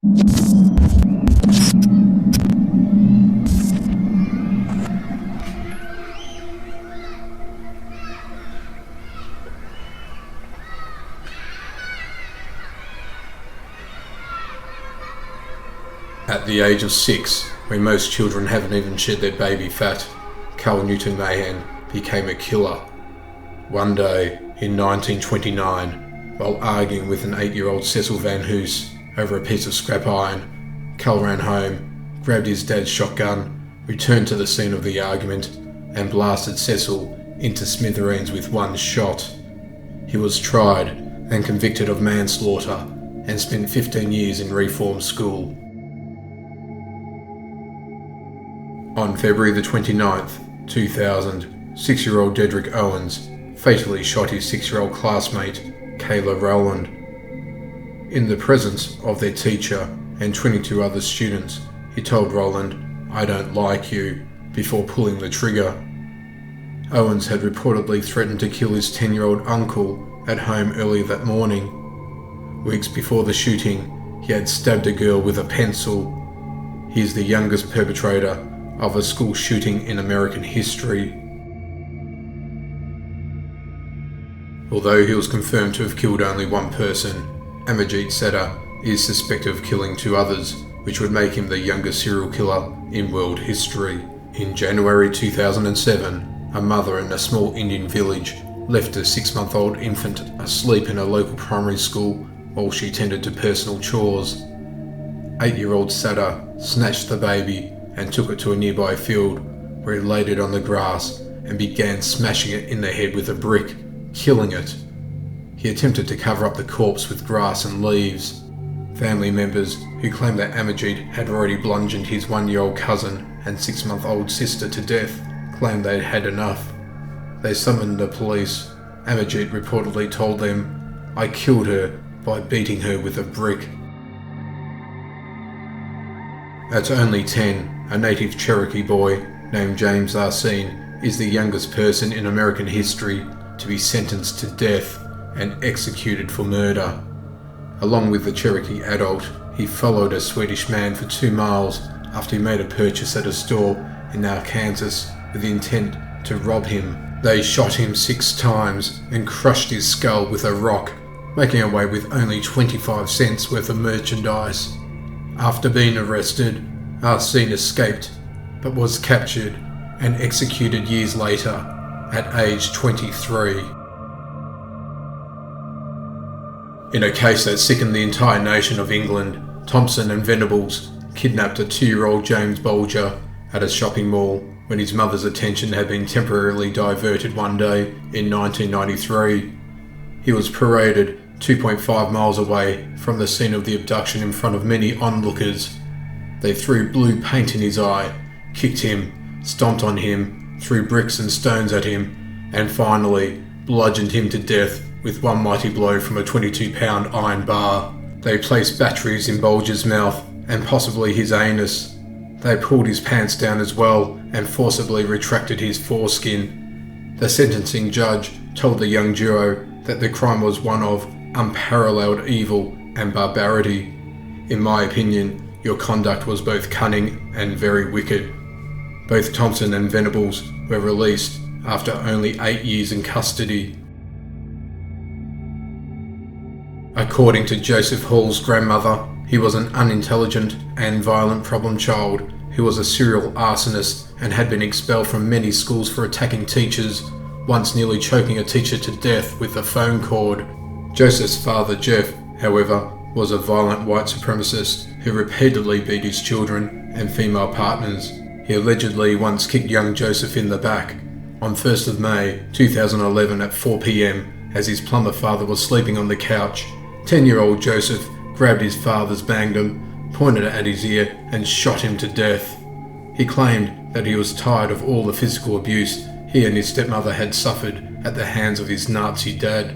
At the age of 6, when most children haven't even shed their baby fat, Newton Mahan became a killer. One day in 1929, while arguing with an 8-year-old Cecil Van Hoos over a piece of scrap iron, ran home, grabbed his dad's shotgun, returned to the scene of the argument, and blasted Cecil into smithereens with one shot. He was tried and convicted of manslaughter and spent 15 years in reform school. On February the 29th, 2000, 6-year-old Darnell Owens fatally shot his 6-year-old classmate, Kayla Rowland. In the presence of their teacher and 22 other students, he told Rowland, "I don't like you," before pulling the trigger. Owens had reportedly threatened to kill his 10-year-old uncle at home earlier that morning. Weeks before the shooting, he had stabbed a girl with a pencil. He is the youngest perpetrator of a school shooting in American history. Although he was confirmed to have killed only one person, Sada is suspected of killing 2 others, which would make him the youngest serial killer in world history. In January 2007, a mother in a small Indian village left a 6-month-old infant asleep in a local primary school while she tended to personal chores. 8-year-old Sada snatched the baby and took it to a nearby field, where he laid it on the grass and began smashing it in the head with a brick, killing it. He attempted to cover up the corpse with grass and leaves. Family members who claimed that had already bludgeoned his 1-year-old cousin and 6-month-old sister to death claimed they'd had enough. They summoned the police. Reportedly told them, "I killed her by beating her with a brick." At only 10, a native Cherokee boy named James Arcene is the youngest person in American history to be sentenced to death and executed for murder. Along with the Cherokee adult, he followed a Swedish man for 2 miles after he made a purchase at a store in Arkansas with the intent to rob him. They shot him 6 times and crushed his skull with a rock, making away with only 25 cents worth of merchandise. After being arrested, Arcene escaped, but was captured and executed years later at age 23. In a case that sickened the entire nation of England, Thompson and Venables kidnapped a 2-year-old James Bolger at a shopping mall when his mother's attention had been temporarily diverted one day in 1993. He was paraded 2.5 miles away from the scene of the abduction in front of many onlookers. They threw blue paint in his eye, kicked him, stomped on him, threw bricks and stones at him, and finally bludgeoned him to death with one mighty blow from a 22-pound iron bar. They placed batteries in Bolger's mouth and possibly his anus. They pulled his pants down as well and forcibly retracted his foreskin. The sentencing judge told the young duo that the crime was one of unparalleled evil and barbarity. In my opinion, your conduct was both cunning and very wicked. Both Thompson and Venables were released after only 8 years in custody. According to Joseph Hall's grandmother, he was an unintelligent and violent problem child who was a serial arsonist and had been expelled from many schools for attacking teachers, once nearly choking a teacher to death with a phone cord. Joseph's father, Jeff, however, was a violent white supremacist who repeatedly beat his children and female partners. He allegedly once kicked young Joseph in the back on 1st of May 2011 at 4 p.m. as his plumber father was sleeping on the couch. 10-year-old Joseph grabbed his father's magnum, pointed it at his ear and shot him to death. He claimed that he was tired of all the physical abuse he and his stepmother had suffered at the hands of his Nazi dad.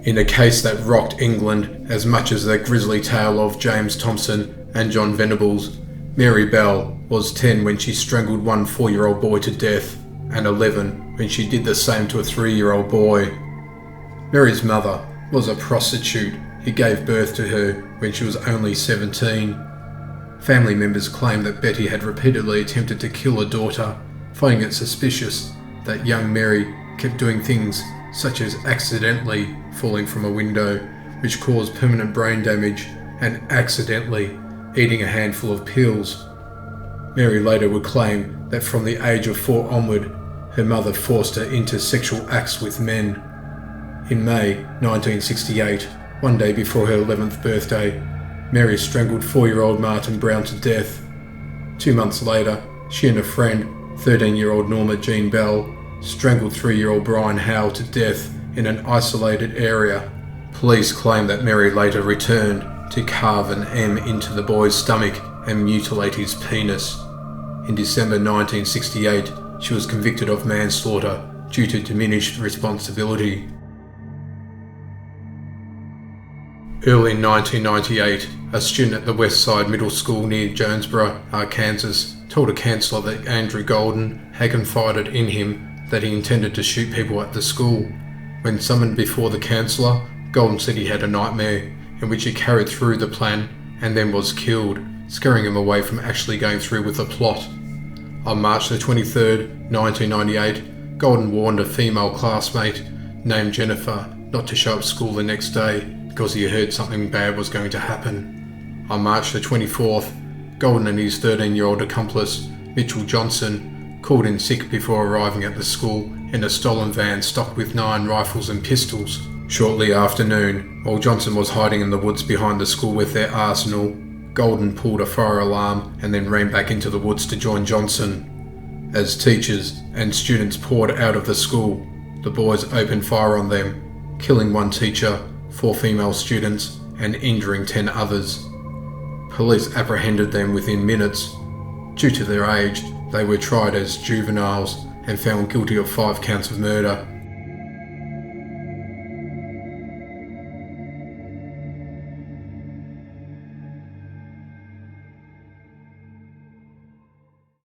In a case that rocked England as much as the grisly tale of James Thompson and Jon Venables, Mary Bell was 10 when she strangled one 4-year-old boy to death and 11 when she did the same to a 3-year-old boy. Mary's mother was a prostitute He gave birth to her when she was only 17. Family members claim that Betty had repeatedly attempted to kill her daughter, finding it suspicious that young Mary kept doing things such as accidentally falling from a window, which caused permanent brain damage, and accidentally eating a handful of pills. Mary later would claim that from the age of 4 onward, her mother forced her into sexual acts with men. In May 1968, one day before her 11th birthday, Mary strangled 4-year-old Martin Brown to death. 2 months later, she and a friend, 13-year-old Norma Jean Bell, strangled 3-year-old Brian Howell to death in an isolated area. Police claim that Mary later returned to carve an M into the boy's stomach and mutilate his penis. In December 1968, she was convicted of manslaughter due to diminished responsibility. Early in 1998, a student at the West Side Middle School near Jonesboro, Arkansas, told a counsellor that Andrew Golden had confided in him that he intended to shoot people at the school. When summoned before the counsellor, Golden said he had a nightmare in which he carried through the plan and then was killed, scaring him away from actually going through with the plot. On March the 23rd, 1998, Golden warned a female classmate named Jennifer not to show up at school the next day because he heard something bad was going to happen. On March the 24th, Golden and his 13-year-old accomplice, Mitchell Johnson, called in sick before arriving at the school in a stolen van stocked with 9 rifles and pistols. Shortly after noon, while Johnson was hiding in the woods behind the school with their arsenal, Golden pulled a fire alarm and then ran back into the woods to join Johnson. As teachers and students poured out of the school, the boys opened fire on them, killing 1 teacher, 4 female students, and injuring 10 others. Police apprehended them within minutes. Due to their age, they were tried as juveniles and found guilty of 5 counts of murder